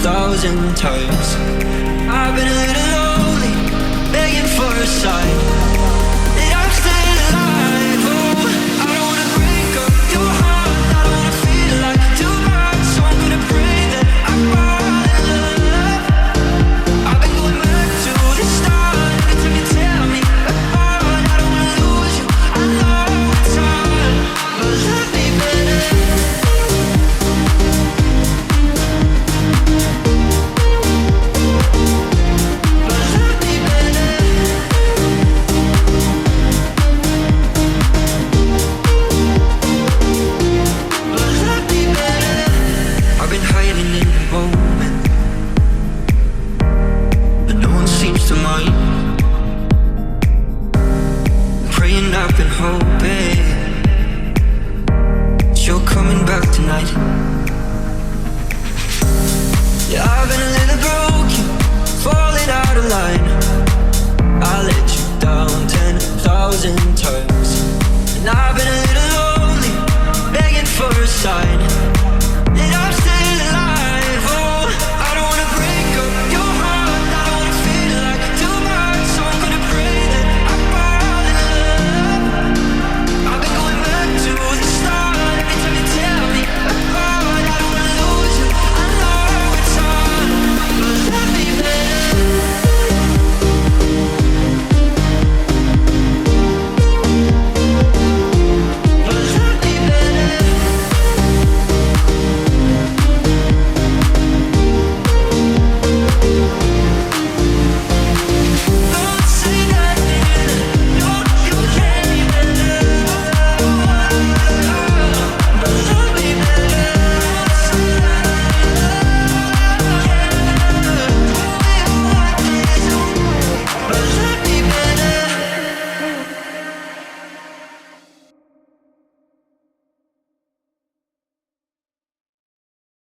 1,000 times. I've been a little lonely, begging for a sign that I'm still alive. Oh, I don't wanna break up your heart, I don't wanna feel like too much, so I'm gonna pray that I fall in love. I've been going back to the start, every time you tell me apart. I don't wanna lose you, I know it's hard, but love me better. I've been hoping you're coming back tonight. Yeah, I've been a little broken, falling out of line. I let you down 10,000 times, and I've been a